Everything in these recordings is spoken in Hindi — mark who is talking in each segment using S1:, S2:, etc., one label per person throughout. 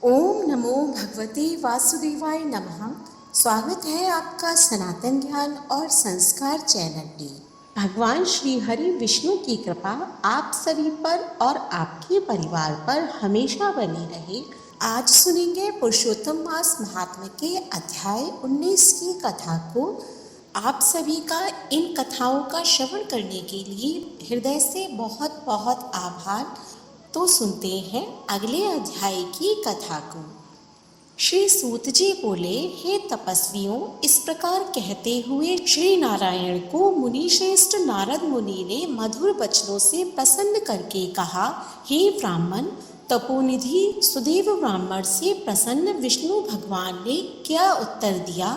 S1: ओम नमो भगवते वासुदेवाय नमः। स्वागत है आपका सनातन ज्ञान और संस्कार चैनल में। भगवान श्री हरि विष्णु की कृपा आप सभी पर और आपके परिवार पर हमेशा बनी रहे। आज सुनेंगे पुरुषोत्तम मास महात्म्य के अध्याय 19 की कथा को। आप सभी का इन कथाओं का श्रवण करने के लिए हृदय से बहुत बहुत आभार। तो सुनते हैं अगले अध्याय की कथा को। श्री सूत जी बोले, हे तपस्वियों, इस प्रकार कहते हुए श्री नारायण को मुनि श्रेष्ठ नारद मुनि ने मधुर वचनों से प्रसन्न करके कहा, हे ब्राह्मण, तपोनिधि सुदेव ब्राह्मण से प्रसन्न विष्णु भगवान ने क्या उत्तर दिया,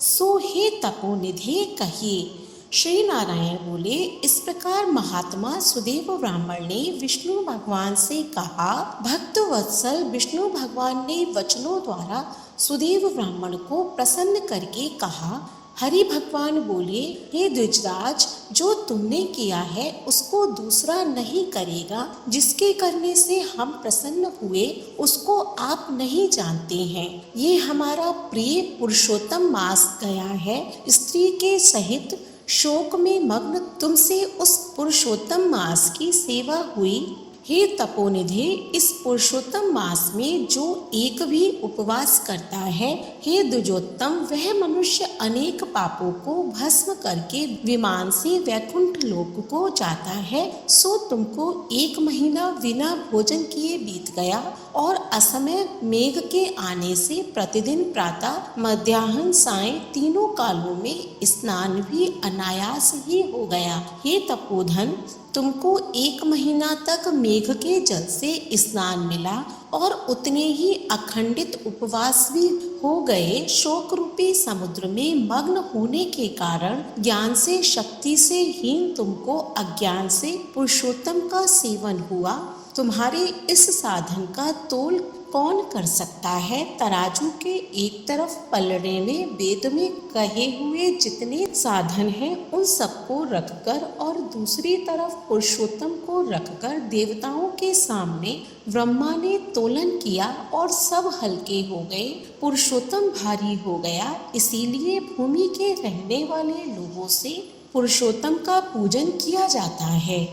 S1: सो हे तपोनिधि कहिए। श्री नारायण बोले, इस प्रकार महात्मा सुदेव ब्राह्मण ने विष्णु भगवान से कहा। भक्त वत्सल विष्णु भगवान ने वचनों द्वारा सुदेव ब्राह्मण को प्रसन्न करके कहा। हरि भगवान बोले, हे द्विजराज, जो तुमने किया है उसको दूसरा नहीं करेगा। जिसके करने से हम प्रसन्न हुए उसको आप नहीं जानते हैं। ये हमारा प्रिय पुरुषोत्तम मास गया है। स्त्री के सहित शोक में मग्न तुमसे उस पुरुषोत्तम मास की सेवा हुई। हे तपोनिधि, इस पुरुषोत्तम मास में जो एक भी उपवास करता है, हे द्विजोत्तम, वह मनुष्य अनेक पापों को भस्म करके विमान से वैकुंठ लोक को जाता है। सो तुमको 1 महीना बिना भोजन किए बीत गया और असमय मेघ के आने से प्रतिदिन प्रातः मध्याह्न सायं तीनों कालों में स्नान भी अनायास ही हो गया। हे तपोधन, तुमको 1 महीना तक मेघ के जल से स्नान मिला और उतने ही अखंडित उपवास भी हो गए। शोक रूपी समुद्र में मग्न होने के कारण ज्ञान से शक्ति से हीन तुमको अज्ञान से पुरुषोत्तम का सेवन हुआ। तुम्हारे इस साधन का तोल कौन कर सकता है। तराजू के एक तरफ पलड़े में वेद में कहे हुए जितने साधन हैं उन सबको रखकर और दूसरी तरफ पुरुषोत्तम को रखकर देवताओं के सामने ब्रह्मा ने तोलन किया और सब हल्के हो गए। पुरुषोत्तम भारी हो गया। इसीलिए भूमि के रहने वाले लोगों से पुरुषोत्तम का पूजन किया जाता है।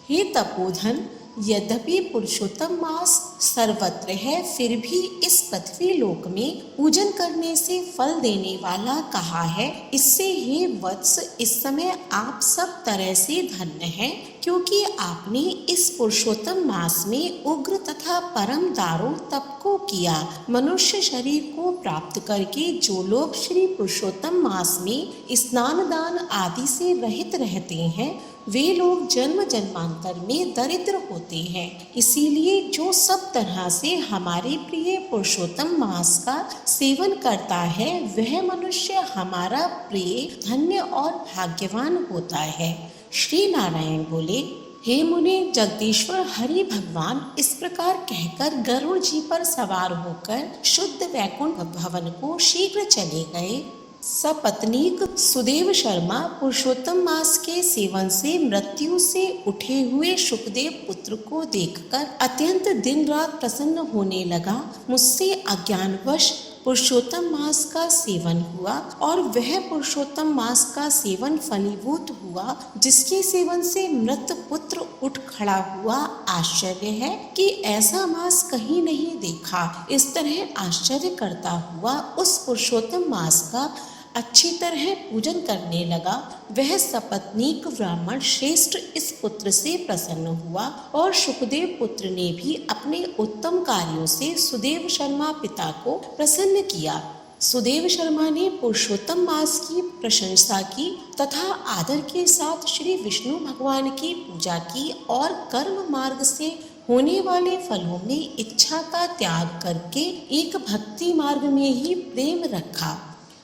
S1: हे तपोधन, यद्यपि पुरुषोत्तम मास सर्वत्र है, फिर भी इस पृथ्वी लोक में पूजन करने से फल देने वाला कहा है। इससे हे वत्स, इस समय आप सब तरह से धन्य हैं, क्योंकि आपने इस पुरुषोत्तम मास में उग्र तथा परम दारुण तप को किया। मनुष्य शरीर को प्राप्त करके जो लोग श्री पुरुषोत्तम मास में स्नान दान आदि से रहित रहते हैं, वे लोग जन्म जन्मांतर में दरिद्र होते हैं। इसीलिए जो सब तरह से हमारे प्रिय पुरुषोत्तम मास का सेवन करता है, वह मनुष्य हमारा प्रिय, धन्य और भाग्यवान होता है। श्री नारायण बोले, हे मुने, जगदीश्वर हरि भगवान इस प्रकार कहकर गरुड़ जी पर सवार होकर शुद्ध वैकुंठ भवन को शीघ्र चले गए। सपत्नीक सुदेव शर्मा पुरुषोत्तम मास के सेवन से मृत्यु से उठे हुए सुखदेव पुत्र को देखकर अत्यंत दिन रात प्रसन्न होने लगा। मुझसे अज्ञानवश पुरुषोत्तम मास का सेवन हुआ और वह पुरुषोत्तम मास का सेवन फलीभूत हुआ, जिसके सेवन से मृत पुत्र उठ खड़ा हुआ। आश्चर्य है कि ऐसा मास कहीं नहीं देखा। इस तरह आश्चर्य करता हुआ उस पुरुषोत्तम मास का अच्छी तरह पूजन करने लगा। वह सपत्नीक ब्राह्मण श्रेष्ठ इस पुत्र से प्रसन्न हुआ और सुखदेव पुत्र ने भी अपने उत्तम कार्यों से सुदेव शर्मा पिता को प्रसन्न किया। सुदेव शर्मा ने पुरुषोत्तम मास की प्रशंसा की तथा आदर के साथ श्री विष्णु भगवान की पूजा की और कर्म मार्ग से होने वाले फलों में इच्छा का त्याग करके एक भक्ति मार्ग में ही प्रेम रखा।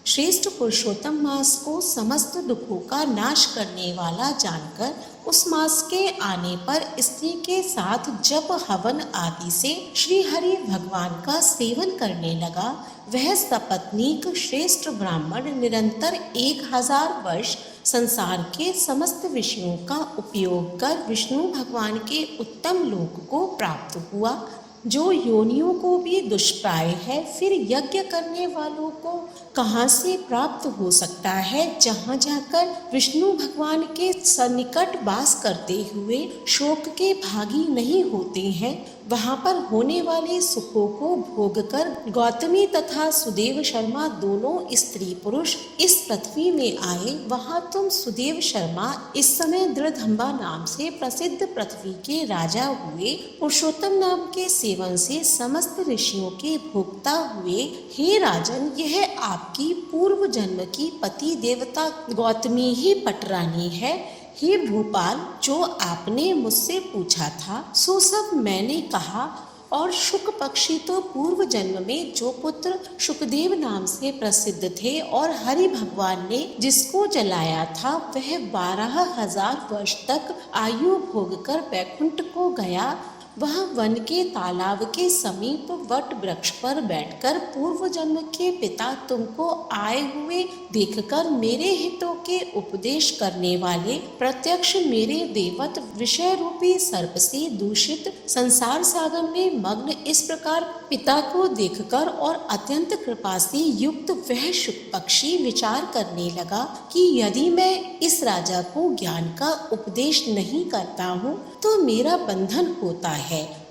S1: श्रेष्ठ पुरुषोत्तम मास को समस्त दुखों का नाश करने वाला जानकर उस मास के आने पर स्त्री के साथ जप हवन आदि से श्री हरि भगवान का सेवन करने लगा। वह सपत्नीक श्रेष्ठ ब्राह्मण निरंतर 1000 वर्ष संसार के समस्त विषयों का उपयोग कर विष्णु भगवान के उत्तम लोक को प्राप्त हुआ। जो योनियों को भी दुष्प्राय है, फिर यज्ञ करने वालों को कहाँ से प्राप्त हो सकता है। जहाँ जाकर विष्णु भगवान के सन्निकट वास करते हुए शोक के भागी नहीं होते हैं, वहाँ पर होने वाले सुखों को भोग कर गौतमी तथा सुदेव शर्मा दोनों स्त्री पुरुष इस पृथ्वी में आए। वहाँ तुम सुदेव शर्मा इस समय दृढ़धंबा नाम से प्रसिद्ध पृथ्वी के राजा हुए। पुरुषोत्तम नाम के सेवन से समस्त ऋषियों के भोक्ता हुए। हे राजन, यह आपकी पूर्व जन्म की पति देवता गौतमी ही पटरानी है। हे भूपाल, जो आपने मुझसे पूछा था सो सब मैंने कहा। और शुक पक्षी तो पूर्व जन्म में जो पुत्र शुकदेव नाम से प्रसिद्ध थे और हरि भगवान ने जिसको जलाया था, वह 12,000 वर्ष तक आयु भोग कर बैकुंठ को गया। वह वन के तालाब के समीप वट वृक्ष पर बैठकर पूर्व जन्म के पिता तुमको आए हुए देखकर मेरे हितों के उपदेश करने वाले प्रत्यक्ष मेरे देवत विषय रूपी सर्प से दूषित संसार सागर में मग्न इस प्रकार पिता को देखकर और अत्यंत कृपा से युक्त वह शुक पक्षी विचार करने लगा कि यदि मैं इस राजा को ज्ञान का उपदेश नहीं करता हूँ तो मेरा बंधन होता है।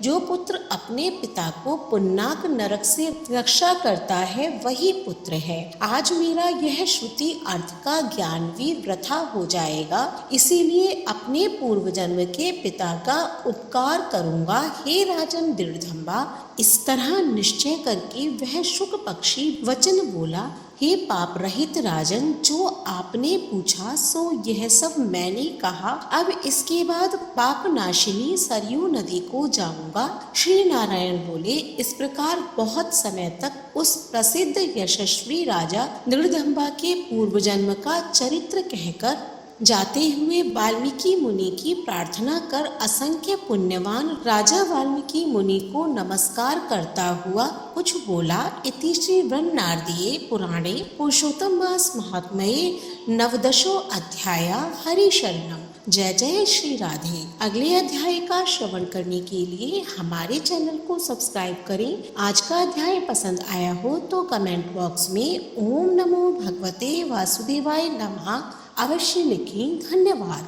S1: जो पुत्र अपने पिता को पुन्नाक नरक से रक्षा करता है वही पुत्र है। आज मेरा यह श्रुति अर्थ का ज्ञान भी वृथा हो जाएगा, इसीलिए अपने पूर्व जन्म के पिता का उपकार करूंगा। हे राजन दृढ़धंबा, इस तरह निश्चय करके वह शुक पक्षी वचन बोला। हे पाप रहित राजन, जो आपने पूछा सो यह सब मैंने कहा। अब इसके बाद पाप नाशिनी सरयू नदी को जाऊंगा। श्री नारायण बोले। इस प्रकार बहुत समय तक उस प्रसिद्ध यशस्वी राजा दृढ़धंबा के पूर्व जन्म का चरित्र कहकर जाते हुए वाल्मीकि मुनि की प्रार्थना कर असंख्य पुण्यवान राजा वाल्मीकि मुनि को नमस्कार करता हुआ कुछ बोला। इति श्री ब्रह्मनारदीये पुराणे पुरुषोत्तम मास महात्म्ये नवदशो अध्याय। हरि शरणम। जय जय श्री राधे। अगले अध्याय का श्रवण करने के लिए हमारे चैनल को सब्सक्राइब करें। आज का अध्याय पसंद आया हो तो कमेंट बॉक्स में ओम नमो भगवते वासुदेवाय नमः अवश्य लिखें। धन्यवाद।